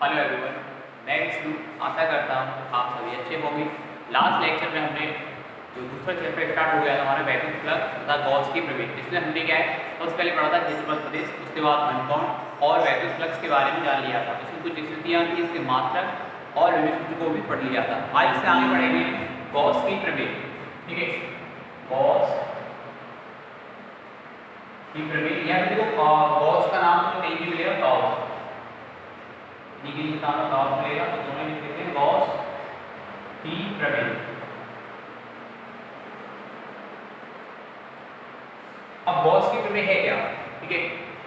Hello everyone, मैं विष्णु। आशा करता हूँ आप सभी अच्छे होंगे। लास्ट लेक्चर में हमने जो दूसरा चैप्टर स्टार्ट हो गया था हमारा वैक्यूम फ्लक्स तथा गॉस की प्रमेय, जिसमें हमने क्या है सबसे पहले पढ़ा था क्षेत्रफल सदिश, उसके बाद घनकोण और वैक्यूम फ्लक्स के बारे में जान लिया था। इसमें कुछ स्थितियाँ थी, इसके मात्रक और विभिन्न सूत्र को भी पढ़ लिया था। आज इससे आगे बढ़ेंगे गॉस की प्रमेय। ठीक है, गॉस की प्रमेय। यहाँ पे देखो गॉस का नाम तो कहीं भी मिलेगा गॉस, इंग्लिश का नाम गॉस मिलेगा, तो दोनों लिख देते हैं गॉस की प्रमेय। अब गॉस की प्रमेय है क्या? ठीक है,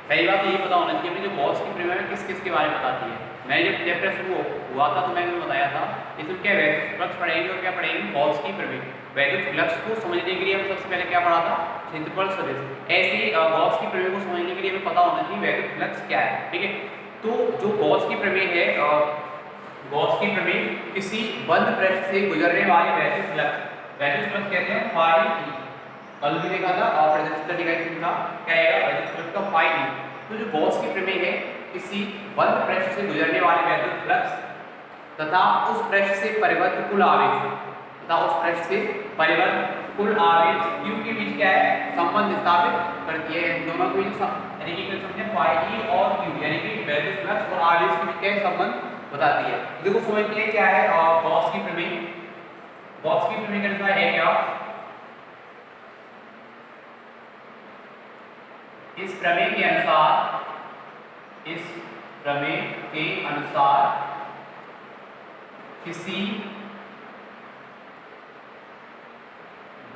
पहली बात ये पता होना चाहिए हमें जो गॉस की प्रमेय में किस किस के बारे में बताती है। मैंने जब चैप्टर शुरू हुआ था तो मैंने बताया था इसमें क्या वैद्युत फ्लक्स पढ़ेंगे और क्या पढ़ेंगे गॉस की प्रमेय। वैद्युत फ्लक्स को समझने के लिए हम सबसे पहले क्या पढ़ा था? क्षेत्रफल सदिश। ऐसे ही गॉस की प्रमेय को समझने के लिए हमें पता होना चाहिए वैद्युत फ्लक्स क्या है। ठीक है, तो जो गॉस की प्रमेय है, गॉस की प्रमेय किसी बंद पृष्ठ से गुजरने वाले वैद्युत फ्लक्स कहते हैं फाई ई। कल भी देखा था और रजिस्टर डिवाइस का क्या आएगा? वैद्युत फ्लक्स का फाई ई। तो जो गॉस की प्रमेय है किसी बंद पृष्ठ से गुजरने वाले वैद्युत फ्लक्स तथा उस पृष्ठ से परिबद्ध कुल आवेश Q के बीच क्या है? संबंध स्थापित करती है। इन दोनों के बीच यानी कि समझे फाई ई और Q यानी कि वैद्युत फ्लक्स और आवेश के बीच क्या संबंध बताती है। देखो समझते हैं क्या है गॉस की प्रमेय। गॉस की प्रमेय का अनुसार है क्या? इस प्रमेय के अनुसार किसी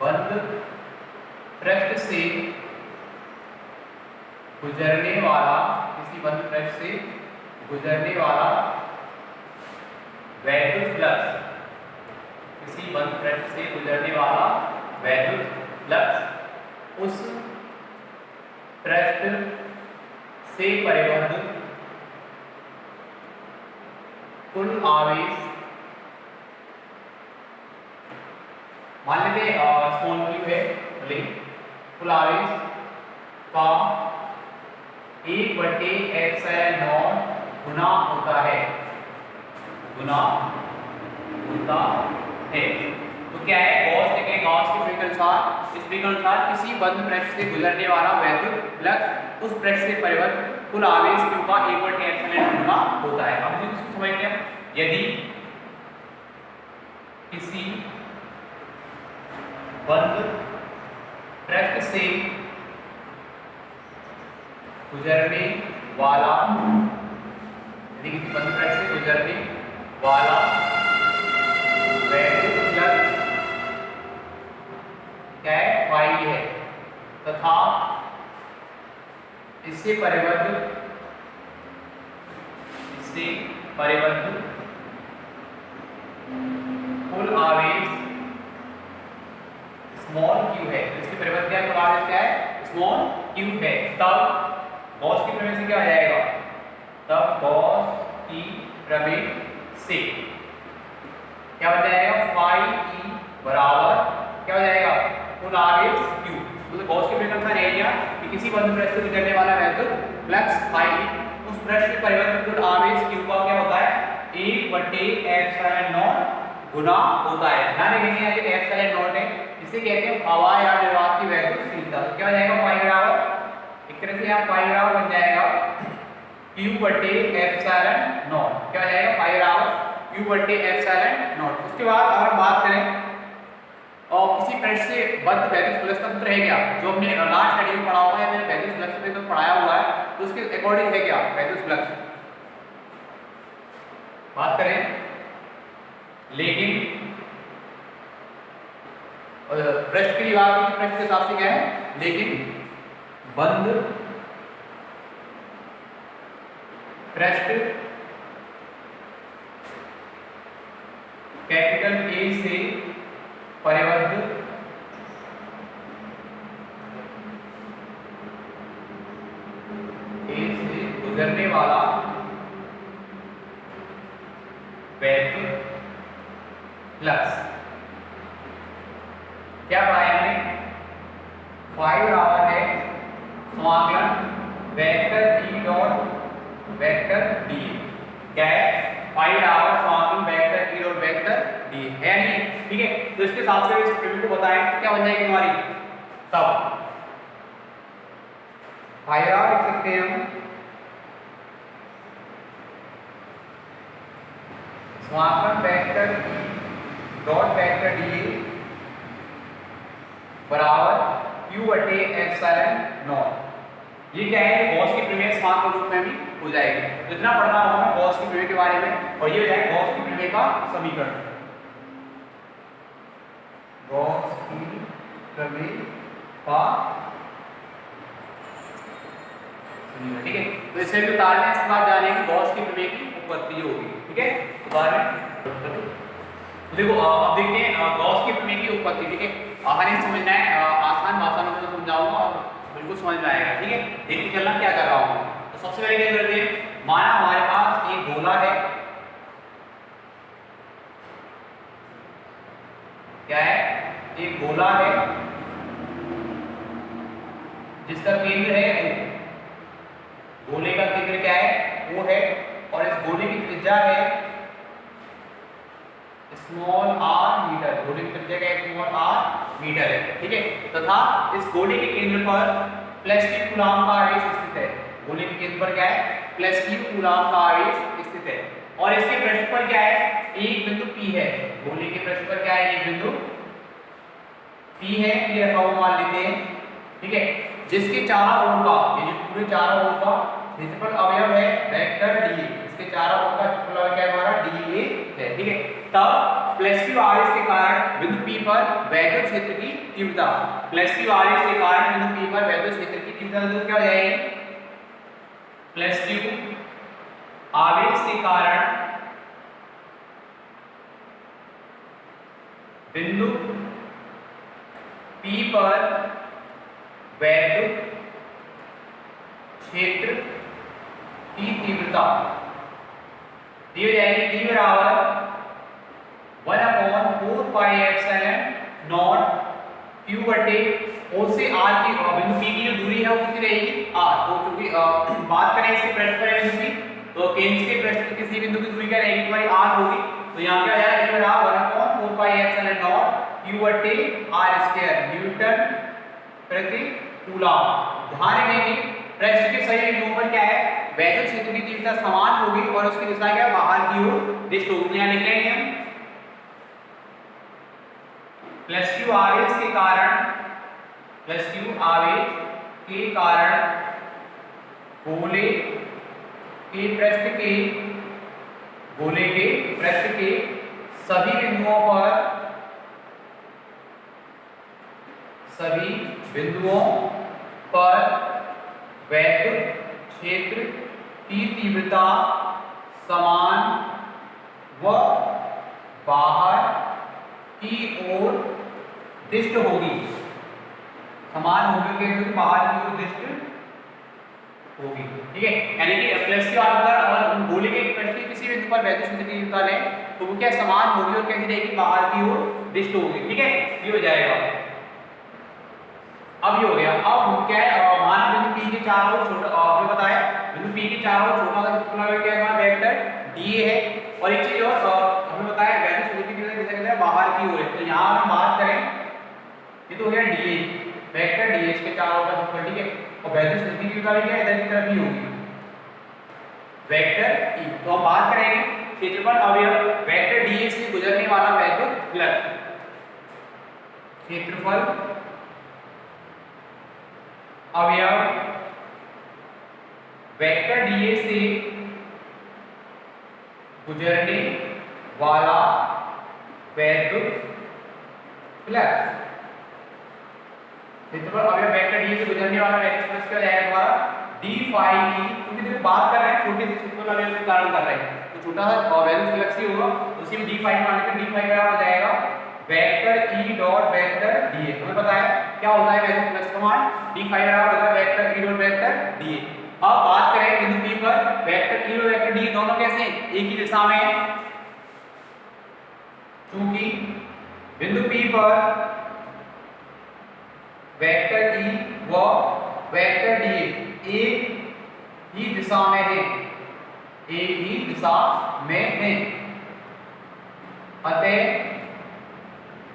बंद पृष्ठ से गुजरने वाला वैद्युत फ्लक्स उस पृष्ठ से परिबद्ध कुल आवेश, मान लेते स्मॉल q है, कुल आवेश का 1/ε0 गुना होता है। तो क्या है गॉस के प्रमेय के अनुसार, इस प्रमेय के अनुसार किसी बंद पृष्ठ से गुजरने वाला वैद्युत फ्लक्स उस पृष्ठ से परिबद्ध कुल आवेश q का 1/ε0 गुना होता है। अब इसको समझते हैं। यदि किसी बंद पृष्ठ से गुजरने वाला वैद्युत फ्लक्स क्या है? फाई है तथा इससे परिबद्ध कुल आवेश स्मॉल q है। इसके परिबद्ध क्या कुल आवेश क्या है? स्मॉल q है। तब गॉस की प्रमेय से क्या हो जाएगा? से क्या हो जाएगा? फाई ई बराबर क्या हो जाएगा? कुल आवेश q। तो गॉस के प्रमेय का अनुसार है कि किसी बंद पृष्ठ से गुजरने वाला वैद्युत फ्लक्स फाई ई उस पृष्ठ से परिबद्ध कुल आवेश q का क्या होता है? 1/ε0 गुना होता है। ध्यान रखिए ये ε0 है, इसे कहते हैं हवा या निर्वात की वैद्युतशीलता। तो क्या हो जाएगा? फाई बराबर एक तरह से यहाँ फाई बराबर बन जाएगा q/ε0। क्या हो जाएगा? फाई बराबर q/ε0। उसके बाद अगर बात करें और किसी पृष्ठ से बद्ध वैद्युत फ्लक्स का सूत्र है क्या? जो हमने लास्ट शेड्यूल में पढ़ा हुआ है, मैंने वैद्युत फ्लक्स में तो पढ़ाया हुआ है, तो उसके अकॉर्डिंग है क्या वैद्युत फ्लक्स? बात करें लेकिन पृष्ठ की बात की पृष्ठ के हिसाब से क्या है? लेकिन बंद पृष्ठ कैपिटल A से परिबद्ध गुजरने वाला वैद्युत फ्लक्स क्या पढ़ाया हमने? फाई बराबर है समाकलन vector E dot vector D. क्या है, फाइंड आवर समाकलन वेक्टर ई और वेक्टर डी है नहीं, ठीक है। तो इसके हिसाब से इस प्रमेय को बताएं तो क्या बन जाएगी हमारी, तब फाइंड आवर लिख सकते हैं हम समाकलन vector E dot vector D बराबर q बटे एप्सिलॉन नॉट। ये क्या है, गॉस की प्रमेय समाकल रूप में भी हो जाएगी। तो इतना पढ़ना होगा हमें गॉस की प्रमेय के बारे में, और ये हो जाएगा गॉस की प्रमेय का समीकरण, गॉस की प्रमेय का समीकरण, ठीक है। तो इसे भी उतारने इसके बाद जानेंगे गॉस की प्रमेय की उत्पत्ति होगी, ठीक है। उदाहरण देखो, अब देखते हैं गॉस की प्रमेय की उत्पत्ति, ठीक है। आसानी से समझना है, आसान भाषा में मैं समझाऊंगा और बिल्कुल समझ में आएगा, ठीक है। देखिए चलना क्या कर रहा हूँ। तो सबसे पहले क्या करते हैं, माना हमारे पास एक गोला है, क्या है, एक गोला है जिसका केंद्र है O, गोले का केंद्र क्या है, O है, और इस गोले की त्रिज्या है स्मॉल r मीटर, गोले की त्रिज्या क्या है, स्मॉल r मीटर है, ठीक है। तथा इस गोले के केंद्र पर प्लस q कूलम्ब का आवेश स्थित है, गोले के केंद्र पर क्या है, प्लस q कूलम्ब का आवेश स्थित है, और इसके पृष्ठ पर क्या है, एक बिंदु P है, गोले के पृष्ठ पर क्या है, एक बिंदु P है, ये रखा हुआ मान लेते हैं, ठीक है। जिसके चारों ओर का, ये जो पूरे चारों ओर का क्षेत्रफल अवयव है वेक्टर dA, इसके चारों ओर का क्षेत्रफल अवयव क्या है हमारा, dA है, ठीक है। तब प्लस q आवेश के कारण बिंदु P पर वैद्युत क्षेत्र की तीव्रता, प्लस q आवेश के कारण बिंदु P पर वैद्युत क्षेत्र की तीव्रता क्या हो जाएगी, प्लस q आवेश के कारण बिंदु P पर वैद्युत क्षेत्र की तीव्रता दी हो जाएगी, D बराबर 1/4 पाई एप्सिलॉन नॉट q बटे O से r की, बिंदु P की जो दूरी है वो कितनी रहेगी, r। तो क्योंकि बात करें इसके पृष्ठ पर है बिंदु P, तो केंद्र के पृष्ठ पर किसी बिंदु की दूरी क्या रहेगी, तुम्हारी r होगी। तो यहाँ क्या आ जाएगा, D बराबर 1/4 पाई एप्सिलॉन नॉट q बटे r स्क्वायर न्यूटन प्रति कूलम्ब। ध्यान रखेंगे पृष्ठ के सही बिंदुओं पर क्या है, वैद्युत क्षेत्र की तीव्रता समान होगी और उसकी दिशा क्या है, बाहर की ओर दिशा होगी। यहाँ लिख लेंगे हम प्लस q आवेश के कारण, प्लस q आवेश के कारण गोले के पृष्ठ के, गोले के पृष्ठ के सभी बिंदुओं पर, सभी बिंदुओं पर वैद्युत क्षेत्र की तीव्रता समान व बाहर की ओर दिष्ट होगी, समान होगी क्योंकि बाहर की ओर दिष्ट होगी, ठीक है। यानी कि प्लस के अगर गोले के पृष्ठ के किसी बिंदु पर वैद्युत क्षेत्र की तीव्रता लें तो वो क्या समान होगी और कैसी रहेगी, बाहर की ओर दिष्ट होगी, ठीक है। ये हो जाएगा। अब ये हो गया। अब हम क्या है, मान बिंदु P के चारों ओर छोटा, आपने बताया बिंदु P के चारों ओर छोटा सा क्षेत्रफल क्या है, वेक्टर dA है। और एक चीज और हमने बताया वैद्युत क्षेत्र की दिशा कहते हैं बाहर की ओर है। तो यहाँ हम बात करें, ये तो हो गया dA, वेक्टर dA इसके चारों ओर का क्षेत्रफल, ठीक है। और वैद्युत क्षेत्र की दिशा क्या इधर की तरफ ही होगी, वेक्टर E। तो हम बात करेंगे क्षेत्रफल अवयव वेक्टर dA से गुजरने वाला वैद्युत फ्लक्स, क्षेत्रफल अवयव वेक्टर dA से गुजरने वाला वैद्युत फ्लक्स, क्षेत्रफल अवयव वेक्टर dA से गुजरने वाला वैद्युत फ्लक्स क्या जाएगा हमारा, d phi e। क्योंकि देखो बात कर रहे हैं छोटे से क्षेत्रफल अवयव के कारण कर रहे हैं, तो छोटा सा वैद्युत फ्लक्स ही होगा, उसी में d phi मान लेकर d phi बराबर हो जाएगा vector E dot vector dA। हमें पता है क्या होता है वैद्युत फ्लक्स का मान, d phi बराबर होता है vector E dot vector dA। अब बात करें बिंदु P पर वेक्टर E और वेक्टर dA दोनों कैसे हैं, एक ही दिशा में हैं। क्योंकि बिंदु P पर वेक्टर E व वेक्टर dA एक ही दिशा में है, एक ही दिशा में है। अतः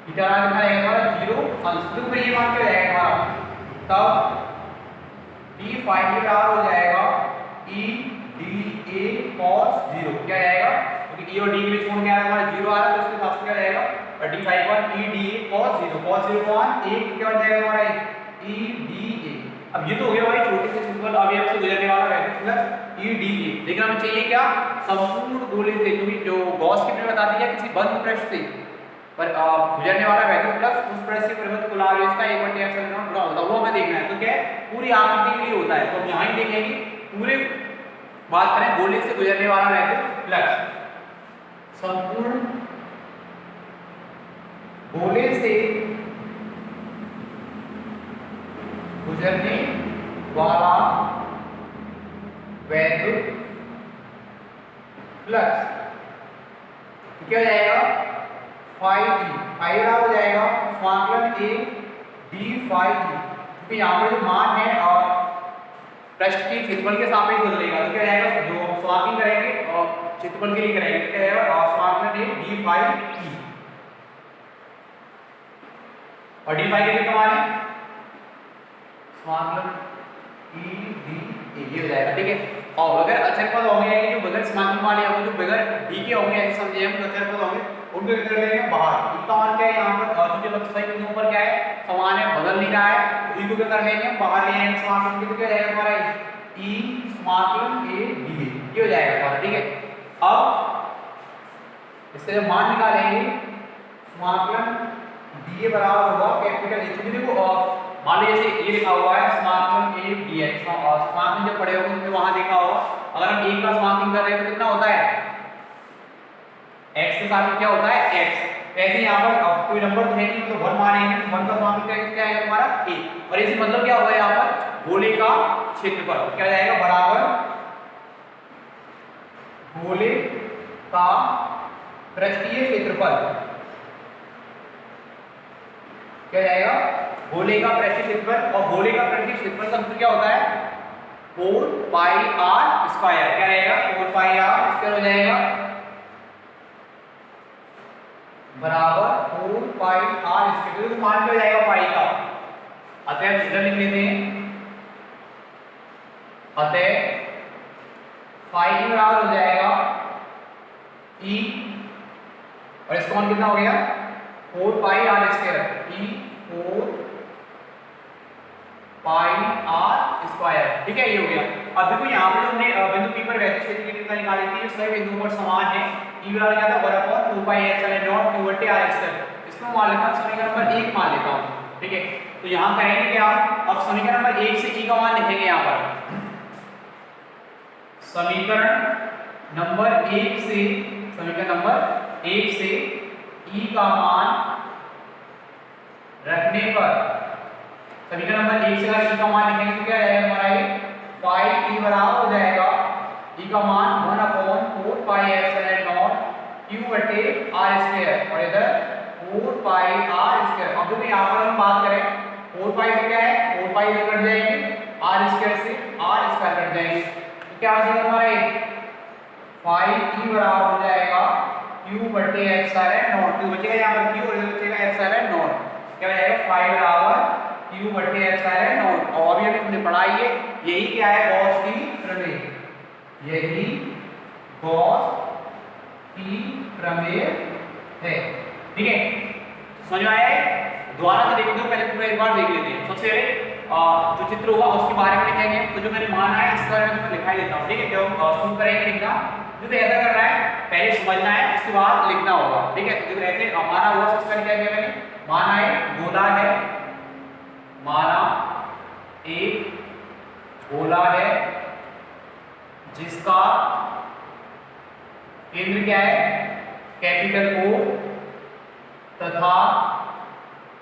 थीटा कितना रहेगा हमारा 0 अंश। तो फिर ये मान क्या जाएगा हमारा, तब d फाई के बराबर हो जाएगा e dA cos 0। क्या जाएगा, क्योंकि e और d के बीच कोण क्या है हमारा 0 आ रहा है, तो उसके हिसाब से क्या जाएगा, और d फाई पर e dA cos 0, cos 0 को 1 क्या बन जाएगा हमारा e dA। अब ये तो हो गया भाई छोटे से सिंपल अवयव से गुजरने वाला वेक्टर प्लस e dA। लेकिन हमें चाहिए क्या, संपूर्ण गोले से, क्योंकि जो गॉस की प्रमेय बताती है किसी बंद पृष्ठ से पर गुजरने वाला वेक्टर प्लस उस पृष्ठ से परिबद्ध कुल आवेश का 1/ε0 गुणा होता है, वो हमें देखना है। तो क्या है, पूरी आकृति के लिए होता है, तो हम यहाँ ही देखेंगे। पूरे बात करें गोले से गुजरने वाला वेक्टर प्लस संपूर्ण गोले से गुजरने वाला वैद्युत फ्लक्स क्या हो जाएगा, फाई ई, फाई बराबर हो जाएगा समाकलन ए डी फाई ई, क्योंकि यहाँ पर जो मान है और पृष्ठ की क्षेत्रफल के सापेक्ष बदलेगा, तो क्या जाएगा, जो समाकलन करेंगे और क्षेत्रफल के लिए करेंगे, क्या जाएगा समाकलन ए डी फाई ई, और डी फाई के लिए मान है समाकलन ई डी ए, ये हो जाएगा। ठीक है, और अगर अचर पद होंगे जो बगैर समाकलन वाले होंगे, जो बगैर डी के होंगे, ऐसे समझिए हम, अचर पद होंगे उनको कर लेंगे बाहर। ई का मान क्या है यहाँ पर, चूंकि लक्ष्य बिंदु पर क्या है समान है, बदल नहीं रहा है, तो ई को क्या कर लेंगे बाहर ले आएंगे समाकलन के, तो क्या जाएगा हमारा ई समाकलन ए डी, ये हो जाएगा हमारा। ठीक है, अब इससे जब मान निकालेंगे समाकलन डी ए बराबर होगा कैपिटल ए, क्योंकि देखो मान लीजिए जैसे ये लिखा हुआ है समाकलन ए dx, समाकलन जब पढ़े होंगे तो वहां देखा होगा, अगर हम एक का समाकलन कर रहे हैं तो कितना होता है, x के साथ में क्या होता है x। ऐसे यहाँ पर अब कोई नंबर तो है नहीं, तो 1 मानेंगे, तो 1 का समाकलन करेंगे तो क्या आएगा हमारा a, और इसी मतलब क्या होगा यहाँ पर गोले का क्षेत्रफल क्या जाएगा बराबर गोले का पृष्ठीय क्षेत्रफल, क्या जाएगा गोले का पृष्ठीय क्षेत्रफल, और गोले का पृष्ठीय क्षेत्रफल का सूत्र क्या होता है 4 पाई r स्क्वायर, क्या रहेगा 4 पाई r स्क्वायर हो जाएगा बराबर 4 पाई r स्क्वायर, तो मान क्या हो जाएगा पाई का, अतः हम इधर लिख लेते हैं, अतः पाई के बराबर हो जाएगा e, और इसका मान कितना हो गया 4 पाई r स्क्वायर, e 4 पाई r स्क्वायर। ठीक है, ये हो गया। अब देखो यहाँ पर हमने बिंदु P पर वेक्टर क्षेत्र की कितना निकाली थी, सभी बिंदुओं पर समान है, e बराबर क्या था 1/2 पाई एप्सिलॉन नॉट q बटे r स्क्वायर। इसको मान लेता हूं समीकरण नंबर 1 मान लेता हूं। ठीक है, तो यहाँ करेंगे क्या, अब समीकरण नंबर 1 से e का मान लिखेंगे यहाँ पर, समीकरण नंबर 1 से e का मान रखने पर, समीकरण नंबर 1 से अगर e का मान लिखेंगे तो क्या आएगा हमारा ये फाई e बराबर हो जाएगा e का मान 1/4 पाई एप्सिलॉन नॉट q बटे r स्क्वायर, और इधर 4 पाई r स्क्वायर। अब देखो यहाँ पर हम बात करें 4 पाई से क्या है 4 पाई से कट जाएंगे, r स्क्वायर से r स्क्वायर कट जाएंगे, तो क्या हो जाएगा हमारा फाई e बराबर हो जाएगा q बटे एप्सिलॉन नॉट, q बचेगा यहाँ पर q और इधर बचेगा एप्सिलॉन नॉट, क्या हो जाएगा फाई बराबर q बटे एप्सिलॉन नॉट। और अभी हमने पढ़ा है यही क्या है गॉस की प्रमेय, यही गॉस की प्रमेय है। ठीक है, समझ में आया है, दोबारा से देखते हो, पहले पूरा एक बार देख लेते हैं। सबसे पहले जो चित्र होगा उसके बारे में लिखेंगे, तो जो मैंने मान आया इसके बारे में मैं लिखा ही देता हूँ। ठीक है, जब शुरू करेंगे लिखना जो तो ऐसा करना है, पहले समझना है उसके बाद लिखना होगा। ठीक है, तो ऐसे हमारा हुआ सबसे पहले क्या किया मैंने, माना है गोला है, माना एक गोला है जिसका केंद्र क्या है कैपिटल O तथा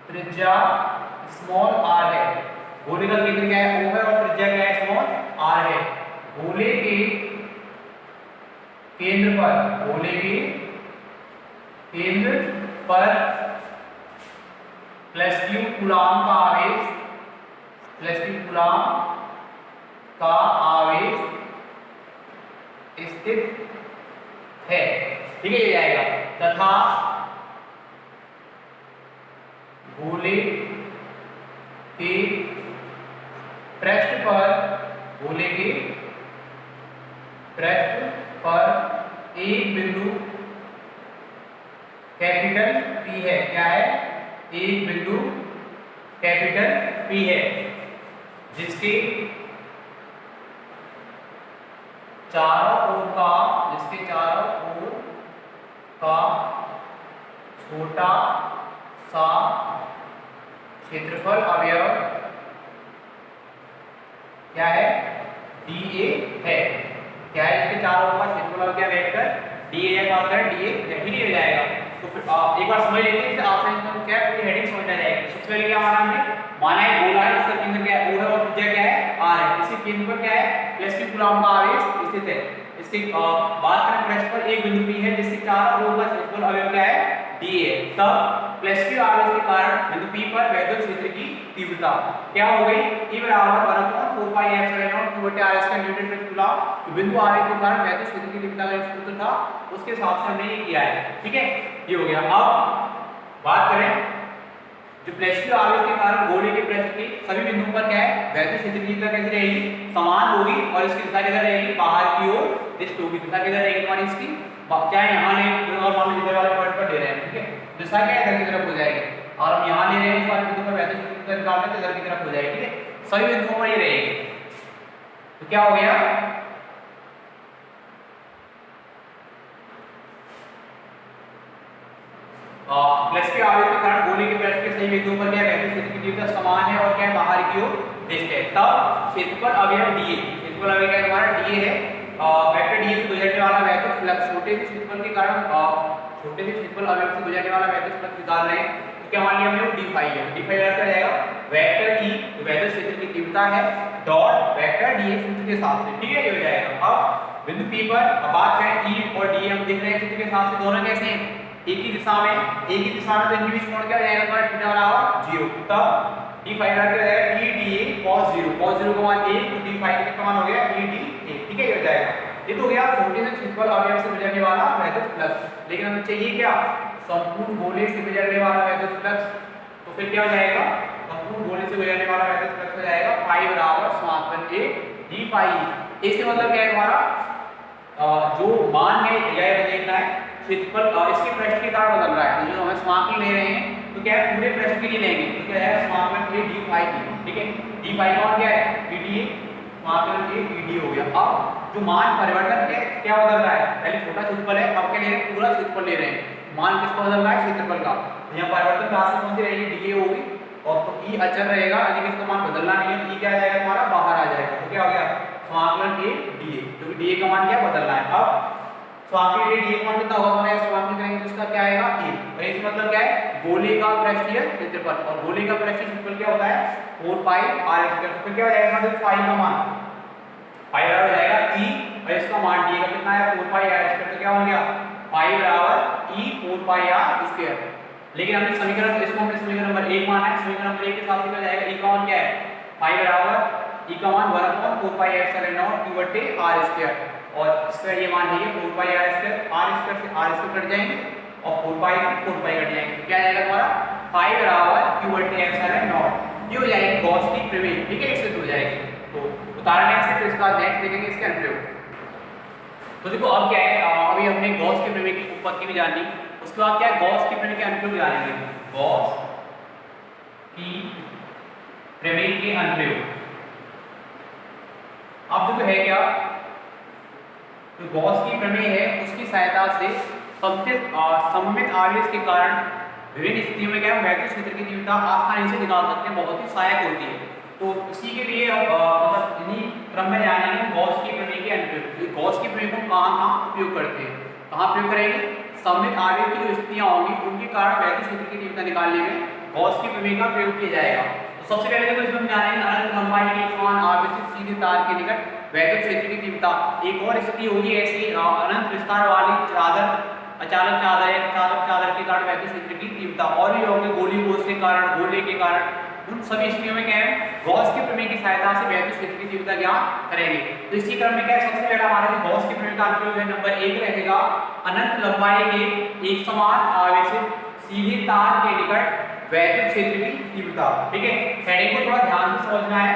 त्रिज्या स्मॉल r है। गोले का केंद्र क्या है O है और त्रिज्या क्या है स्मॉल r है। गोले के केंद्र पर प्लस q कूलाम का आवेश स्थित है, ठीक है, ये जाएगा। तथा गोले के पृष्ठ पर, गोले के पृष्ठ पर एक बिंदु कैपिटल P है। क्या है? एक बिंदु कैपिटल P है, जिसके चारों ओर का छोटा सा क्षेत्रफल अवयव क्या है? DA है। क्या है? इसके चारों ओर का क्षेत्रफल क्या वेक्टर DA है, बात करें DA यही हो जाएगा। तो फिर एक बार समझ लेते हैं, आपसे क्या पूरी हेडिंग समझ आ जाएगी। सबसे पहले क्या माना हमने? माना है गोला है, इसका केंद्र क्या है? O है, और त्रिज्या क्या है? R है। इसी केंद्र पर क्या है? प्लस q कूलम्ब का आवेश स्थित है। इसके बात करें पृष्ठ पर एक बिंदु P है, जिसके चारों ओर का क्षेत्रफल अवयव क्या है? DA है। तब प्लस q आवेश के कारण बिंदु P पर वैद्युत क्षेत्र की तीव्रता क्या हो गई? E बराबर 1/4 पाई एप्सिलॉन q बटे r स्क्वायर न्यूटन प्रति कूलम्ब। बिंदु आवेश के कारण वैद्युत क्षेत्र की तीव्रता का एक सूत्र था, उसके हिसाब से हमने ये किया है, ठीक है, ये हो गया। अब बात करें जो प्लस q आवेश के कारण गोले के पृष्ठ के सभी बिंदुओं पर क्या है? वैद्युत क्षेत्र की दिशा कैसी रहेगी? समान होगी, और इसकी दिशा किधर रहेगी? बाहर की ओर दिशा होगी। दिशा किधर रहेगी तुम्हारी इसकी? क्या है? यहाँ ले और मान लो इधर वाले पॉइंट पर ले रहे हैं, ठीक है, दिशा क्या है? इधर की तरफ हो जाएगी। और हम यहाँ ले रहे हैं इस वाले बिंदु पर वैद्युत क्षेत्र निकालना है, तो इधर की तरफ हो जाएगी, ठीक है, सभी बिंदुओं पर ये रहेगी। तो क्या हो गया? प्लस के आवेश के कारण गोले के पृष्ठ के सही बिंदुओं पर क्या है? वैद्युत क्षेत्र की तीव्रता समान है, और क्या है? बाहर की ओर दिशा है। तब क्षेत्रफल अवयव DA, क्षेत्रफल अवयव क्या है हमारा? DA है। वेक्टर DA से गुजरने वाला वैद्युत फ्लक्स, छोटे से क्षेत्रफल के कारण छोटे से क्षेत्रफल अवयव से गुजरने वाला वैद्युत फ्लक्स निकाल रहे हैं, तो क्या मान लिया हमने? d फाई है। d फाई क्या जाएगा? वेक्टर E जो वैद्युत क्षेत्र की तीव्रता है डॉट वेक्टर DA सूत्र के साथ से, ठीक है, ये हो जाएगा। अब बिंदु P पर अब बात करें E और DA हम देख रहे हैं सूत्र के साथ से, दोनों कैसे हैं? एक ही दिशा में, तो इनके बीच कोण क्या हो जाएगा हमारा? थीटा बराबर 0। तब d फाई क्या हो जाएगा? e dA cos 0, cos 0 का मान 1, तो d फाई का मान हो गया e dA, ठीक है, ये हो जाएगा। ये तो हो गया छोटे से क्षेत्रफल अवयव से गुजरने वाला वैद्युत फ्लक्स। लेकिन हमें चाहिए क्या? संपूर्ण गोले से गुजरने वाला वैद्युत फ्लक्स। तो फिर क्या हो जाएगा? संपूर्ण गोले से गुजरने वाला वैद्युत फ्लक्स हो जाएगा फाई बराबर समाकलन a d फाई। इससे मतलब क्या है हमारा? जो मान है यह देखना है क्षेत्रफल इसके पृष्ठ के कारण बदल रहा है, तो जो हम समाकलन ले रहे हैं तो क्या है? पूरे पृष्ठ के लिए लेंगे, तो क्या है? समाकलन a d फाई की, ठीक है, d फाई का मान क्या है? e dA, समाकलन a e dA हो गया। अब जो मान परिवर्तन है क्या बदल रहा है? पहले छोटा क्षेत्रफल है, अब क्या ले रहे हैं? पूरा क्षेत्रफल ले रहे हैं। मान किसका बदल रहा है? क्षेत्रफल का। यहाँ परिवर्तन राशि कौन सी रहेगी? dA होगी, और तो e अचर रहेगा, यानी कि इसका मान बदलना नहीं है, e क्या आ जाएगा हमारा? बाहर आ जाएगा। तो क्या हो गया? समाकलन a dA, क्योंकि dA का मान क्या बदल रहा है। अब समाकलन a dA का मान कितना होगा हमारा? समाकलन करेंगे तो इसका क्या आएगा? a, और इसका मतलब क्या है? गोले का पृष्ठीय क्षेत्रफल, और गोले का पृष्ठीय क्षेत्रफल क्या होता है? 4 पाई r स्क्वायर। तो क्या हो जाएगा मतलब फाई का मान? फाई बराबर हो जाएगा e, और इसका मान dA का कितना है? 4 पाई r स्क्वायर। तो क्या हो गया? फाई बराबर e 4 पाई r स्क्वायर। लेकिन हमने समीकरण, इसको हमने समीकरण नंबर 1 माना है, समीकरण नंबर 1 के साथ क्या जाएगा? e का मान क्या है? फाई बराबर e का मान 1/4 पाई एप्सिलॉन नॉट q बटे r स्क्वायर, और इसका ये मान है 4 पाई r स्क्वायर। r स्क्वायर से r स्क्वायर कट जाएंगे, और 4 पाई से 4 पाई कट जाएंगे, तो क्या आएगा हमारा? फाई बराबर q बटे एप्सिलॉन नॉट, ये हो जाएगी गॉस की प्रमेय, ठीक है, इससे हो जाएगी। तो उदाहरण है इससे, तो इसका नेक्स्ट देखेंगे इसके अनुप्रयोग। तो देखो अब क्या है, अभी हमने गॉस की प्रमेय की उत्पत्ति भी जानी, उसके बाद क्या है? गॉस की प्रमेय के अनुप्रयोग जानेंगे। गॉस की प्रमेय के अनुप्रयोग अब देखो है क्या? तो गॉस की प्रमेय है, उसकी सहायता से सममित आवेश के कारण विभिन्न स्थितियों में क्या है? वैद्युत क्षेत्र की तीव्रता आसानी से निकाल सकते हैं, बहुत ही सहायक होती है। तो इसी के लिए हम मतलब इन्हीं क्रम में जानेंगे गॉस की प्रमेय के अनुप्रयोग। गॉस की प्रमेय को कहाँ उपयोग करते हैं? कहाँ प्रयोग करेंगे? सममित आवेश की जो स्थितियां होंगी उनके कारण वैद्युत क्षेत्र की तीव्रता निकालने में गॉस की प्रमेय का प्रयोग किया जाएगा। तो सबसे पहले तो इसमें जानेंगे अनंत लंबाई के समान आवेशित सीधे तार के निकट वैद्युत क्षेत्र की तीव्रता। एक और स्थिति होगी ऐसी, अनंत विस्तार वाली चादर, अचालक चादर या चालक चादर के कारण वैद्युत क्षेत्र की तीव्रता, और भी होंगे गोली कोष के कारण, गोले के कारण, उन सभी स्थितियों में क्या है, गॉस के प्रमेय की सहायता से वैद्युत क्षेत्र की तीव्रता ज्ञात करेंगे। तो इसी क्रम में क्या है, सबसे पहला हमारा जो गॉस के प्रमेय का अनुप्रयोग है नंबर 1 रहेगा, अनंत लंबाई के एक समान आवेशित सीधे तार के निकट वैद्युत क्षेत्र की तीव्रता। ठीक है, हेडिंग को थोड़ा ध्यान से समझना है,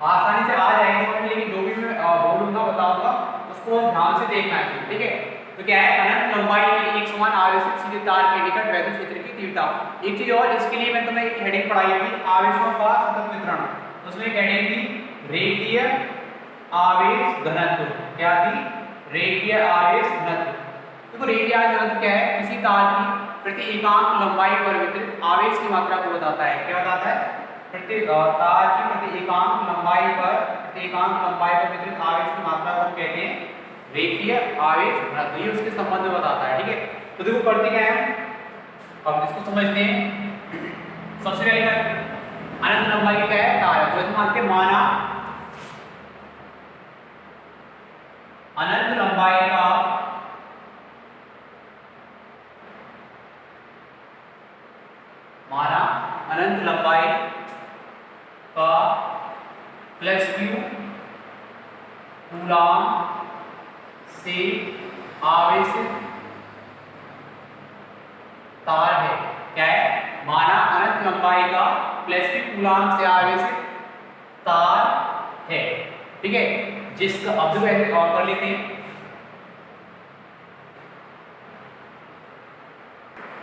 आसानी से आ जाएगा समझ में, लेकिन जो भी मैं बोलूंगा बताऊंगा उसको ध्यान से देखना है। ठीक है, तो क्या है, अनंत लंबाई के एक समान आवेशित सीधे तार के निकट वैद्युत क्षेत्र की तीव्रता। एक चीज और, इसके लिए मैं तुम्हें एक हेडिंग पढ़ाई थी, आवेशों का सतत वितरण, उसमें एक हेडिंग थी रेखीय आवेश घनत्व। क्या थी? रेखीय आवेश घनत्व। देखो रेखीय आवेश घनत्व क्या है, किसी तार की प्रति एकांक लंबाई पर वितरित आवेश की मात्रा को बताता है। क्या बताता है? तार की प्रति एकांक लंबाई पर वितरित आवेश की मात्रा को कहते हैं रेखीय आवेश घनत्व। ये उसके संबंध में बताता है। ठीक है, तो देखो करते क्या है, अब इसको समझते हैं। सबसे पहले अनंत लंबाई की क्या है, तार है, तो मानते हैं माना अनंत लंबाई का प्लस क्यू कूलाम से आवेशित तार है। क्या है? माना अनंत लंबाई का प्लस क्यू कूलाम से आवेशित तार है। ठीक है, जिसका अब पहले और कर लेते हैं।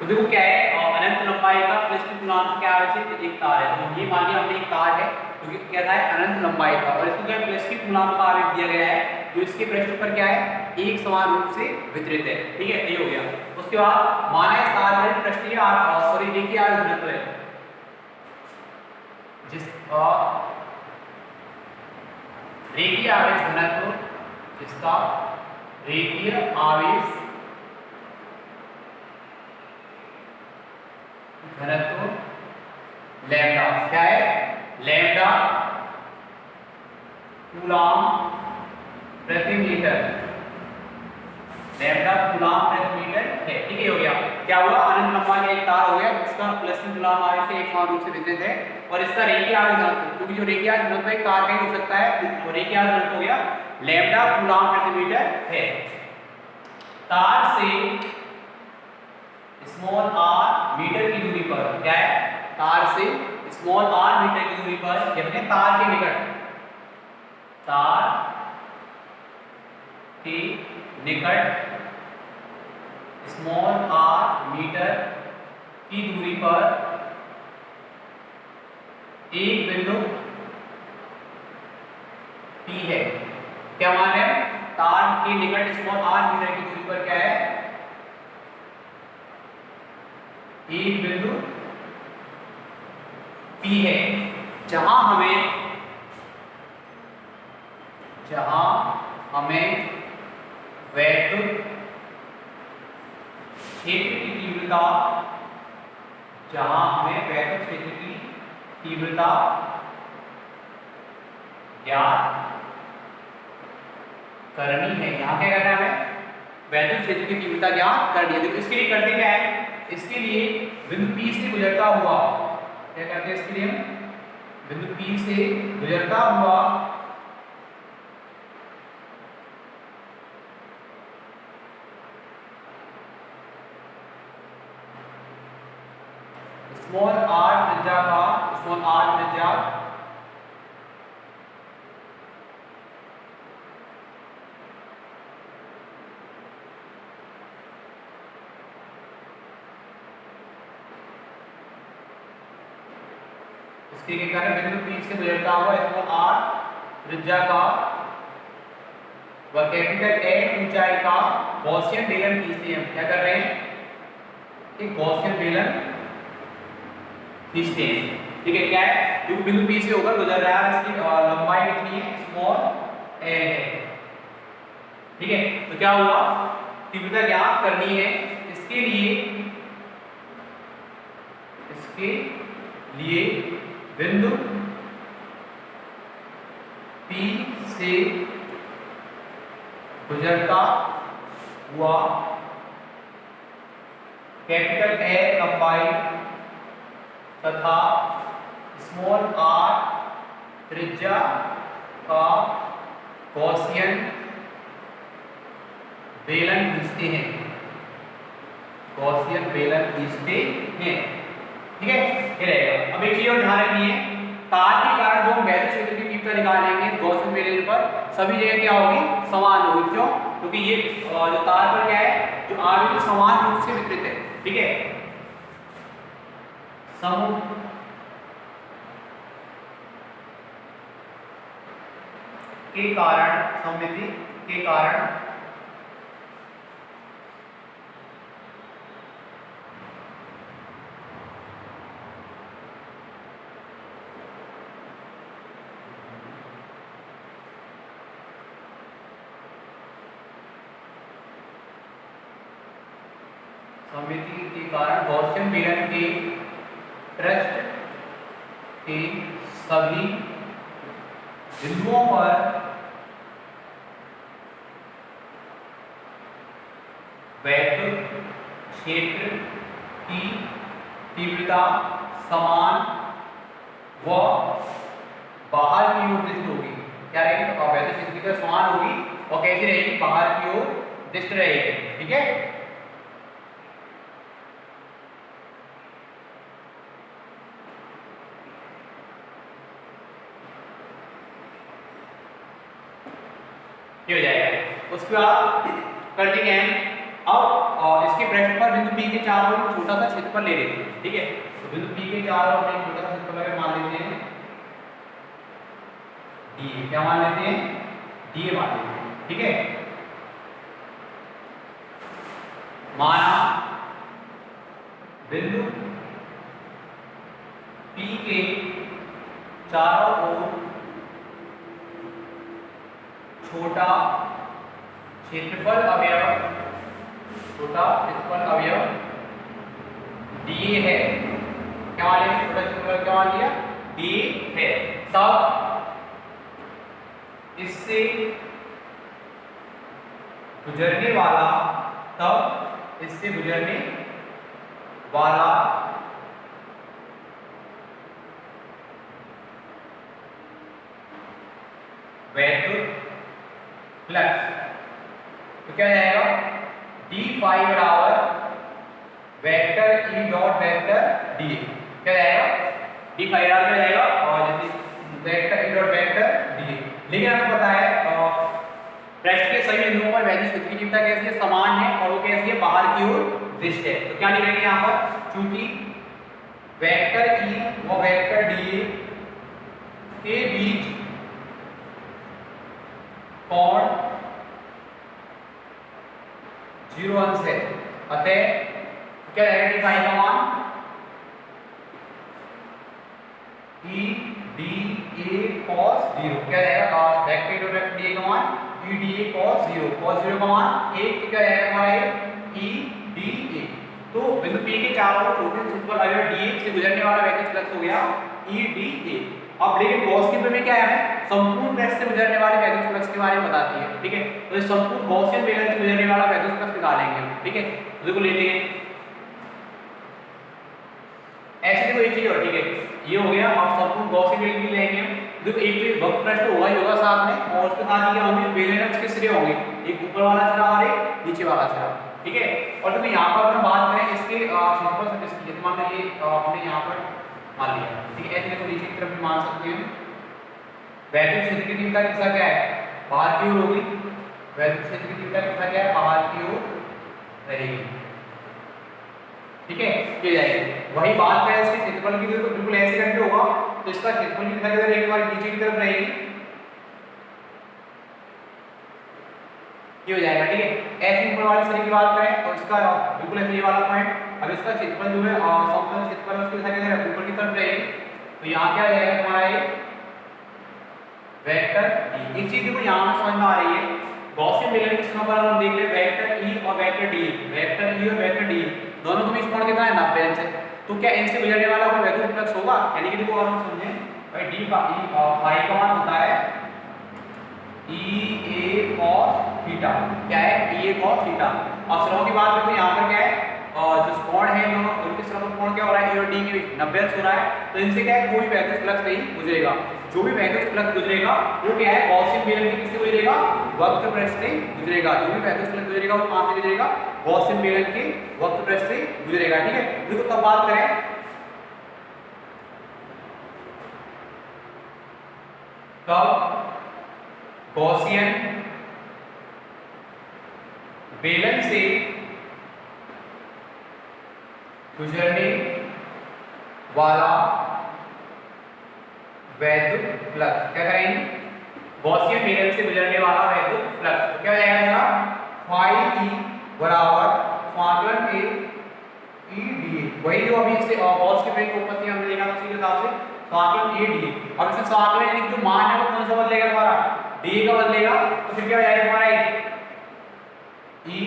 तो देखो क्या है, अनंत लंबाई का प्लस क्यू कूलाम से क्या आवेशित एक तार है। तो ये मान लिया हमने एक तार है क्योंकि क्या था, अनंत लंबाई का, और इसको क्या प्लस क्यू कूलाम का आवेश दिया गया है जो इसके पृष्ठ पर क्या है, एक समान रूप से वितरित है। ठीक है, ये हो गया। उसके बाद माना इस तार का पृष्ठीय सॉरी रेखीय आवेश घनत्व है, जिसका रेखीय आवेश घनत्व, जिसका रेखीय आवेश घनत्व लैम्डा। क्या है? लैम्डा कूलाम प्रति मीटर, लैम्डा कूलाम प्रति मीटर है। ठीक है, हो गया। क्या हुआ, अनंत लंबाई का एक तार हो गया जिसका प्लस क्यू कूलाम आवेश से एक समान रूप से वितरित है, और इसका रेखीय आवेश घनत्व, क्योंकि जो रेखीय आवेश घनत्व एक तार का ही हो सकता है, वो रेखीय आवेश घनत्व हो गया लैम्डा कूलाम प्रति मीटर है। तार से स्मॉल r मीटर की दूरी पर, क्या है, तार से स्मॉल r मीटर की दूरी पर, जबकि तार के निकट, तार के निकट स्मॉल r मीटर की दूरी पर एक बिंदु P है। क्या मान है? तार के निकट स्मॉल r मीटर की दूरी पर क्या है, एक बिंदु P है, जहां हमें वैद्युत क्षेत्र की तीव्रता, ज्ञात करनी है। यहाँ क्या करना है, वैद्युत क्षेत्र की तीव्रता ज्ञात करनी है। तो इसके लिए करते क्या है, इसके लिए बिंदु P से गुजरता हुआ, क्या करते हैं, इसके लिए बिंदु P से गुजरता हुआ स्मॉल r त्रिज्या इसके कारण बिंदु P से गुजरता हुआ स्मॉल r त्रिज्या का व कैपिटल A ऊंचाई का गॉसियन बेलन खींचते हैं। क्या कर रहे हैं, एक गॉसियन बेलन खींचते हैं। ठीक है, क्या है, जो बिंदु P से होकर गुजर रहा है, इसकी लंबाई कितनी है, स्मॉल a है। ठीक है, तो क्या हुआ, तीव्रता ज्ञात करनी है। इसके लिए बिंदु P से गुजरता हुआ कैपिटल A लंबाई तथा स्मॉल आर त्रिज्या का गॉसियन बेलन खींचते हैं, गॉसियन बेलन खींचते हैं। ठीक है, ये रहेगा। अब एक चीज और ध्यान रखनी है, तार के कारण जो हम वैद्युत क्षेत्र की तीव्रता निकालेंगे गॉसियन बेलन पर सभी जगह क्या होगी, समान होगी। क्यों? क्योंकि ये जो तार पर क्या है, जो आवेश समान रूप से वितरित है। ठीक है, समूह के कारण, सममिति के कारण गॉसियन बेलन के पृष्ठ के सभी बिंदुओं पर वैद्युत क्षेत्र की तीव्रता समान व बाहर की ओर दृष्ट होगी। क्या रहेगी? वैद्युत क्षेत्र की तीव्रता समान होगी और कैसी रहेगी, बाहर की ओर दृष्ट रहेगी। ठीक है, ये हो जाएगा। उसके बाद कर देंगे हम अब इसके पृष्ठ पर बिंदु P के चारों ओर छोटा सा क्षेत्रफल ले लेते हैं। ठीक है, तो बिंदु P के चारों ओर एक छोटा सा क्षेत्रफल अगर मान लेते हैं D, क्या मान लेते हैं, D मान लेते हैं। ठीक है, माना बिंदु P के चारों ओर छोटा क्षेत्रफल अवयव DA है। क्या मान लिया, छोटा क्षेत्रफल क्या मान लिया, DA है। तब इससे गुजरने वाला वैद्युत फ्लक्स, तो क्या जाएगा, d फाई बराबर vector E dot vector DA। क्या जाएगा, d फाई बराबर क्या जाएगा, और जैसे vector E dot vector DA। लेकिन हमें पता है पृष्ठ के सभी बिंदुओं पर वैद्युत क्षेत्र की तीव्रता कैसी है, समान है, और वो कैसी है, बाहर की ओर दृष्ट है। तो क्या लिखेंगे यहाँ पर, चूंकि वेक्टर E व वेक्टर DA के बीच कोण 0 अंश है, अतः क्या रहेगा, d फाई का मान E dA cos 0। क्या रहेगा, vector E dot vector DA का मान E dA cos 0, cos 0 का मान 1, तो क्या रहेगा हमारा E dA। तो बिंदु P के चारों ओर छोटे क्षेत्रफल अवयव DA से गुजरने वाला वैद्युत फ्लक्स हो गया E dA। अब लेकिन गॉस के प्रमेय क्या है, संपूर्ण पृष्ठ से गुजरने वाले वैद्युत फ्लक्स के बारे में बताती है। ठीक है, तो ये संपूर्ण गॉसियन बेलन से गुजरने वाला वैद्युत फ्लक्स निकालेंगे हम। ठीक है, देखो लेते हैं ऐसे, देखो एक चीज और। ठीक है, ये हो गया। अब संपूर्ण गॉसियन बेलन भी लेंगे हम। देखो एक तो वक्र पृष्ठ होगा ही होगा साथ में, और उसके साथ ही क्या होंगे, बेलन के सिरे होंगे, एक ऊपर वाला सिरा और एक नीचे वाला सिरा। ठीक है, और देखो यहाँ पर हम बात करें इसके क्षेत्रफल से, इसकी मान लो ये हमने यहाँ पर मान लिया। ठीक है, ऐसे देखो नीचे की तरफ भी मान सकते हैं। वैद्युत क्षेत्र की तीव्रता की दिशा क्या है, बाहर की ओर होगी। वैद्युत क्षेत्र की तीव्रता की दिशा क्या है, बाहर की ओर रहेगी। ठीक है, ये जाएगी। वही बात करें इसके क्षेत्रफल की, तो बिल्कुल ऐसे करके होगा, तो इसका क्षेत्रफल की दिशा किधर रहेगी, हमारी नीचे की तरफ रहेगी। ये हो जाएगा। ठीक है, ऐसे ऊपर वाले सिरे की बात करें तो इसका बिल्कुल ऐसे ये वाला पॉइंट, अब इसका क्षेत्रफल जो है समतल क्षेत्रफल उसकी दिशा किधर है, ऊपर की तरफ रहेगी। तो यहाँ क्या जाएगा हमारा ये वेक्टर E। एक चीज देखो यहाँ में समझ में आ रही है, गॉसियन बेलन की सीमा पर हम देख ले वेक्टर E और वेक्टर D, वेक्टर E और वेक्टर D दोनों के बीच कोण कितना है, 90 अंश है। तो क्या इनसे गुजरने वाला कोई वैद्युत फ्लक्स होगा, यानी कि देखो और हम समझें भाई d फाई का मान होता है EA cos थीटा। क्या है, EA cos थीटा। अब स्लों की बात देखो यहाँ पर क्या है, जो कोण है दोनों उनके समकोण कोण क्या हो रहा है ए और डी के बीच 90 अंश हो रहा है, तो इनसे क्या है कोई वैद्युत फ्लक्स नहीं गुजरेगा। जो भी वैद्युत फ्लक्स गुजरेगा वो क्या है गॉसियन बेलन के किससे गुजरेगा, वक्र पृष्ठ से गुजरेगा। जो भी वैद्युत फ्लक्स गुजरेगा वो कहां से गुजरेगा, गॉसियन बेलन के वक्र पृष्ठ से गुजरेगा। ठीक है, देखो तब बात करें कब गॉसियन बेलन से गुजरने वाला वैद्युत फ्लक्स, क्या करेंगे, गॉसियन बेलन से गुजरने वाला वैद्युत फ्लक्स तो क्या हो जाएगा, फाई ई बराबर समाकलन के ई डी, वही जो अभी इससे गॉस के बेलन की उत्पत्ति हमने देखा था उसी के हिसाब से समाकलन ए डी। अब इससे समाकलन यानी कि जो मान है वो कौन सा बदलेगा हमारा, डी का बदलेगा, तो फिर क्या हो जाएगा हमारा ई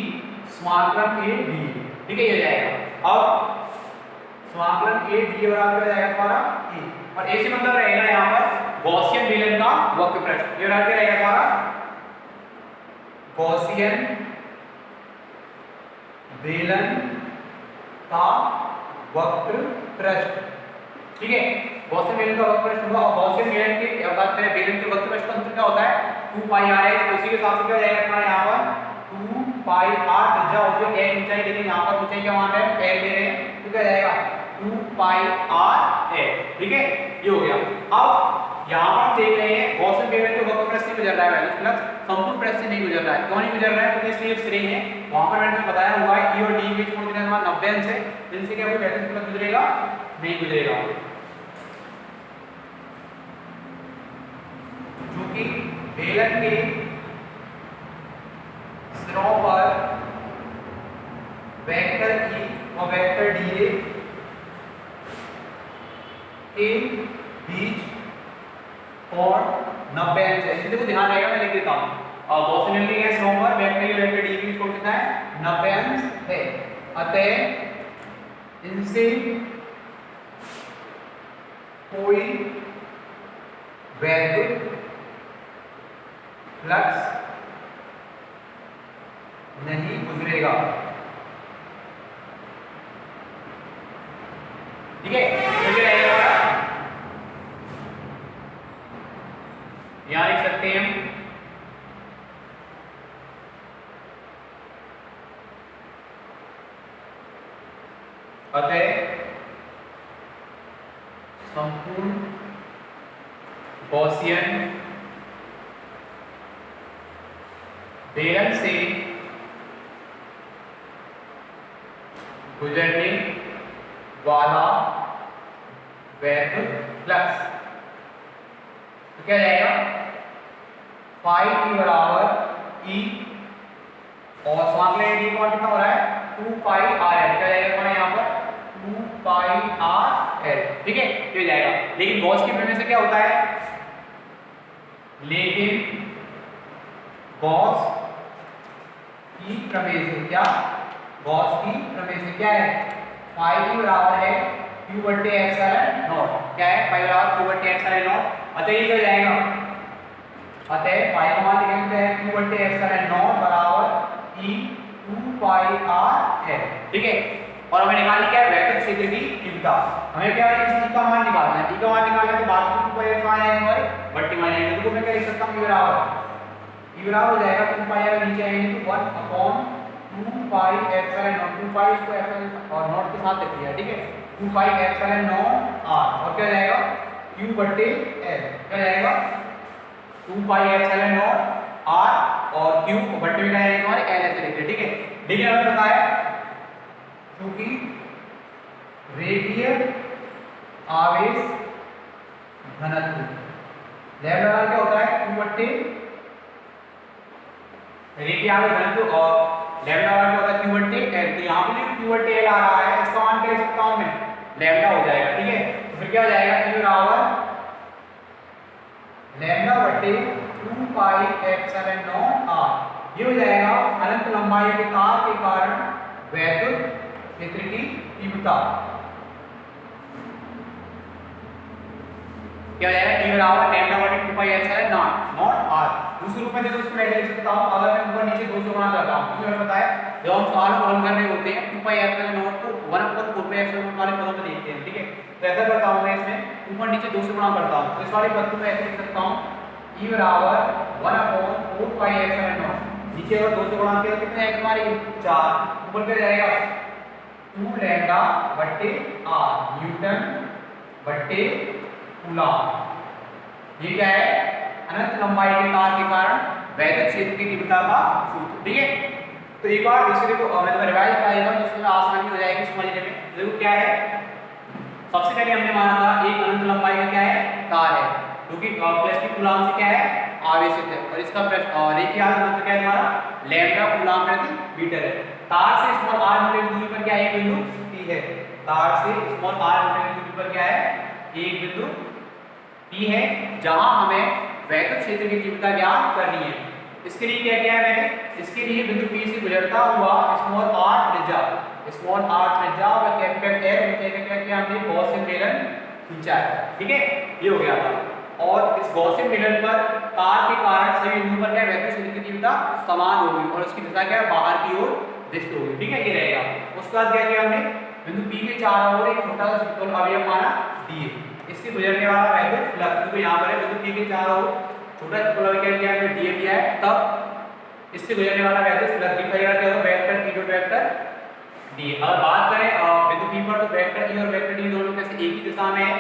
समाकलन ए डी। ठीक है, ये हो जाएगा। अब समाकलन ए डी बराबर हो जाएगा हमारा ई, और ए से मतलब रहेगा यहाँ पर गॉसियन बेलन का वक्र पृष्ठ, ये बराबर रहेगा हमारा गॉसियन बेलन का वक्र पृष्ठ। ठीक है, गॉसियन बेलन का वक्र पृष्ठ होगा, और गॉसियन बेलन की बात करें बेलन के वक्र पृष्ठ का सूत्र क्या होता है 2 पाई r है, तो उसी के हिसाब से क्या हो जाएगा हमारा यहाँ पर 2 पाई r त्रिज्या होती है l ऊंचाई, लेकिन यहाँ पर ऊंचाई क्या मान रहे हैं l ले रहे हैं, तो क्या जाएगा 2 पाई r है। ठीक है, ये हो गया। अब यहाँ पर देख रहे हैं गॉसियन बेलन के वक्र पृष्ठ से गुजर रहा है वैद्युत फ्लक्स, संपूर्ण पृष्ठ से नहीं गुजर रहा है। क्यों नहीं गुजर रहा है, क्योंकि इसलिए श्रेणी है वहां पर मैंने बताया हुआ है ई और डी के बीच कोण कितना 90 अंश है, जिनसे क्या कोई वैद्युत फ्लक्स गुजरेगा नहीं गुजरेगा। क्योंकि बेलन के सिरों पर वेक्टर ई और वेक्टर डी के बीच कोण 90 अंश है। देखो ध्यान रहेगा, मैं लिख देता हूं, गॉसियन बेलन के सिरों पर वेक्टर ई और वेक्टर डी के बीच कोण कितना है 90 अंश है, अतः इनसे कोई वैद्युत फ्लक्स नहीं गुजरेगा। ठीक है, तो ये रहेगा यहां लिख सकते हैं हम अतः संपूर्ण गॉसियन बेलन से गुजरने वाला वैद्युत फ्लक्स तो क्या जाएगा फाई ई बराबर ई, और समाकलन डी कौन कितना हो रहा है 2 पाई आर एल, क्या जाएगा हमारे यहाँ पर 2 पाई आर एल। ठीक है, ये जाएगा। लेकिन गॉस के प्रमेय से क्या होता है, लेकिन गॉस की प्रमेय से क्या, गॉस की प्रमेय से क्या है पाई की बराबर है q बटे एप्सिलॉन नॉट, क्या है पाई बराबर q बटे एप्सिलॉन नॉट, अतः ये क्या जाएगा, अतः पाई का मान लिखेंगे है q बटे एप्सिलॉन नॉट बराबर e 2 पाई r है। ठीक है, और हमें निकालनी क्या है वैद्युत क्षेत्र की तीव्रता, हमें क्या है इस e का मान निकालना है, e का मान निकालने के बाद 2 पाई कहां आएंगे हमारे बट्टी में आएंगे, तो मैं क्या लिख सकता हूं e बराबर हो जाएगा 2 पाई अगर नीचे आएंगे तो 1 अपॉन 2 पाई एप्सिलॉन नॉट, 2 पाई इसको एप्सिलॉन और नॉट के साथ लिख लिया। ठीक है, 2 पाई एप्सिलॉन नॉट r, और क्या जाएगा q बटे l, क्या जाएगा 2 पाई एप्सिलॉन नॉट r और q बटे में क्या आएगा हमारे l ऐसे लिख लिया। ठीक है, लेकिन हमें बताया क्योंकि रेखीय आवेश घनत्व लैम्डा क्या होता है q बटे रेखीय आवेश घनत्व और लैम्डा क्या होता है q बटे l, तो यहाँ पे q बटे l आ रहा है, इसका मान क्या लिख सकता हूँ मैं लैम्डा हो जाएगा। ठीक है, तो फिर क्या हो जाएगा e बराबर लैम्डा बटे 2 पाई एप्सिलॉन नॉट r, ये हो जाएगा अनंत लंबाई के तार के कारण वैद्युत क्षेत्र की तीव्रता, क्या हो जाएगा e बराबर लैम्डा बटे 2 पाई एप्सिलॉन नॉट r। दूसरे रूप में देखो इसको मैं लिख सकता हूं, अगर मैं ऊपर नीचे 2 से गुणा करता हूं, क्योंकि हमें पता है जब हम सवाल को हल कर रहे होते हैं 2 पाई एप्सिलॉन नॉट को 1/4 पाई एप्सिलॉन नॉट वाले पदों में देखते हैं, ठीक है। तो ऐसा करता हूं मैं, इसमें ऊपर नीचे 2 से गुणा करता हूं, तो इस वाले पद को मैं ऐसे लिख सकता हूं e बराबर 1/4 पाई एप्सिलॉन नॉट, नीचे अगर 2 से गुणा किया तो कितने आएगा तुम्हारे 4, ऊपर क्या जाएगा 2 लैम्डा बटे r न्यूटन बटे कूलॉम। ये क्या है, अनंत लंबाई के तार के कारण वैद्युत क्षेत्र की तीव्रता का सूत्र, ठीक है। तो एक बार इसे देखो, मैं रिवाइज करा देता हूं जिससे आसानी हो जाएगी समझने में। देखो क्या है, सबसे पहले हमने माना था एक अनंत लंबाई का क्या है, तार है, क्योंकि प्लस कूलॉम से क्या है, आवेशित है, और इसका रेखीय घनत्व क्या है हमारा, लैम्डा कूलॉम प्रति मीटर है। तार से स्मॉल r मीटर की दूरी पर क्या है, एक बिंदु P है। तार से स्मॉल r मीटर की दूरी पर क्या है, एक बिंदु P है, जहां हमें वैद्युत क्षेत्र की तीव्रता ज्ञात करनी है। इसके लिए क्या किया है मैंने, इसके लिए बिंदु P से गुजरता हुआ स्मॉल r त्रिज्या और कैपिटल L क्या किया हमने, गॉसियन बेलन खींचा है, ठीक है, ये हो गया था। और इस गॉसियन बेलन पर तार के कारण सभी बिंदुओं पर क्या वैद्युत क्षेत्र की तीव्रता समान होगी और उसकी दिशा क्या है, बाहर की ओर दृष्ट होगी, ठीक है, ये रहेगा। उसके बाद क्या किया हमने, बिंदु P के चारों ओर एक छोटा सा समतल अवयव माना d, इससे गुजरने वाला वैद्युत फ्लक्स, क्योंकि यहाँ पर बिंदु P के चारों ओर छोटा समतल अवयव क्या हमने d दिया है, तब इससे गुजरने वाला वैद्युत फ्लक्स दिखाएगा क्या होगा, vector E dot vector d। अगर बात करें बिंदु P पर, तो वेक्टर E और वेक्टर d दोनों कैसे एक ही दिशा में है,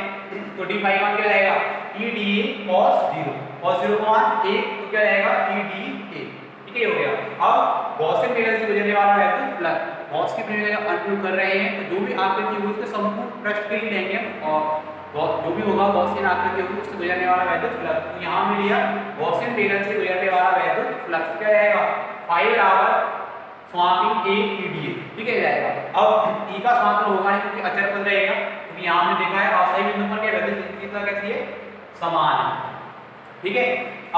तो d फाई मान क्या जाएगा, e dA cos 0, cos 0 का मान 1, तो क्या जाएगा e dA, ठीक है, हो गया। अब गॉसियन बेलन से गुजरने वाला वैद्युत फ्लक्स, गॉस की प्रमेय का उपयोग कर रहे हैं, तो जो भी आकृति होगी उसके संपूर्ण पृष्ठ के लिए लेंगे, और जो भी होगा गॉसियन आकृति होगी उससे गुजरने वाला वैद्युत फ्लक्स, तो यहाँ में लिया गॉसियन बेलन से गुजरने वाला वैद्युत फ्लक्स, क्या जाएगा, फाई बराबर समाकलन a e dA, ठीक है, जाएगा। अब e का समाकलन होगा नहीं क्योंकि अचर पद रहेगा, क्योंकि यहाँ हमने देखा है अस्थायी बिंदु पर क्या वैद्युत क्षेत्र की तीव्रता कैसी है, समान है, ठीक है।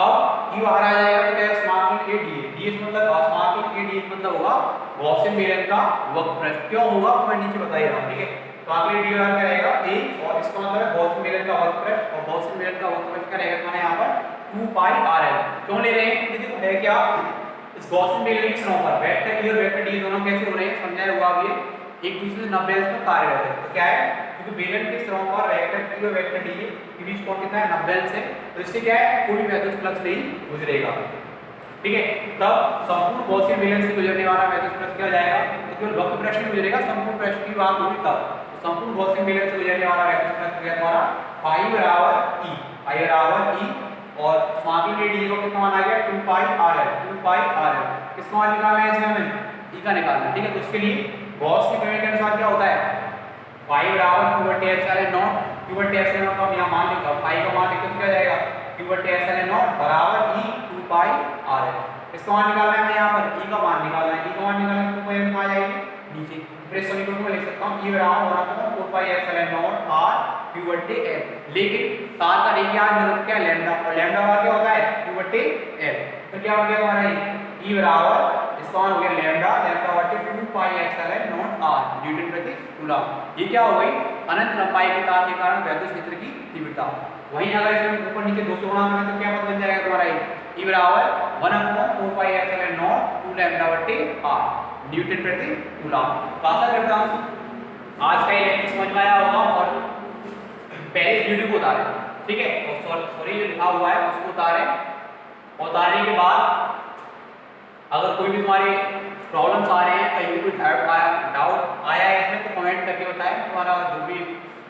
अब e बाहर आ जाएगा तो क्या है, समाकलन a dA, dA मतलब समाकलन a dA मतलब होगा गॉसियन बेलन का वक्र पृष्ठ, क्यों होगा मैं नीचे बता ही रहा हूं, ठीक है। तो आगे d क्या रहेगा a, और इसका मतलब है गॉसियन बेलन का वक्र पृष्ठ, और गॉसियन बेलन का वक्र पृष्ठ क्या रहेगा हमारे यहाँ पर 2 पाई rl। क्यों ले रहे हैं, क्योंकि देखो है क्या, इस गॉसियन बेलन की सतहों पर वेक्टर E और वेक्टर D दोनों कैसे हो रहे हैं, समझाया हुआ अभी, एक दूसरे से 90 अंश पर कार्य करते हैं। तो क्या है, क्योंकि बेलन की सतहों पर वेक्टर E और वेक्टर D के बीच कोण कितना है, 90 अंश है, तो इससे क्या है, कोई वैद्युत फ्लक्स नहीं गुजरेगा, ठीक है। तब संपूर्ण गॉसियन बेलन से गुजरने वाला वैद्युत फ्लक्स क्या हो जाएगा, तो केवल वक्र पृष्ठ में गुजरेगा, संपूर्ण पृष्ठ की बात होगी तब। तो संपूर्ण गॉसियन बेलन से गुजरने वाला वैद्युत फ्लक्स क्या हमारा फाई बराबर E, और समाकलन a d को कितना मान आ गया, 2 पाई rl। किसका मान निकालना है इसमें, हमें e का निकालना है, ठीक है। तो उसके लिए गॉस की प्रमेय के अनुसार क्या होता है, फाई बराबर q बटे एप्सिलॉन नॉट, q बटे एप्सिलॉन नॉट का हम यहाँ मान लिखा, फाई का मान लिखो तो क्या जाएगा, q बटे एप्सिलॉन नॉट बराबर e 2 पाई rl। इसका मान निकालना है हमें, यहाँ पर e का मान निकालना है, e का मान निकालना है तो कोई आ जाएगी नीचे, फिर इस समीकरण को मैं लिख सकता हूँ e बराबर 4 pi epsilon not r q बटे l, लेकिन तार का रेखीय घनत्व क्या है, लैम्डा, और लैम्डा का क्या होता है, q बटे l। तो क्या हो गया हमारा e बराबर, इसका मान हो गया लैम्डा बटे 2 pi epsilon not r Newton प्रति कूलॉम। ये क्या हो गई, अनंत लंबाई के तार के कारण वैद्युत क्षेत्र की तीव्रता। वहीं अगर इसे ऊपर नीचे 2 से गुणा करें तो क्या पद बन जाएगा तुम्हारा, e बराबर 1/4 पाई एप्सिलॉन नॉट 2 लैम्डा बटे r न्यूटन प्रति कूलॉम। तो आशा करता हूं आज का ये लेक्चर समझ में आया होगा, और पहले इस वीडियो को उतारें, ठीक है, और सॉरी जो लिखा हुआ है उसको उतारें। उतारने के बाद अगर कोई भी तुम्हारे प्रॉब्लम्स आ रहे हैं, कहीं भी कोई डाउट आया है इसमें, तो कमेंट करके बताएं, तुम्हारा जो भी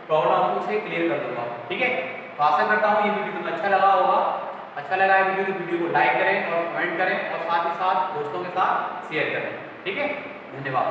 प्रॉब्लम हो उसे क्लियर कर दूंगा, ठीक है। तो आशा करता हूँ ये वीडियो तुम्हें अच्छा लगा होगा। अच्छा लगा है वीडियो तो वीडियो को लाइक करें और कमेंट करें, और साथ ही साथ दोस्तों के साथ शेयर करें, ठीक है। धन्यवाद।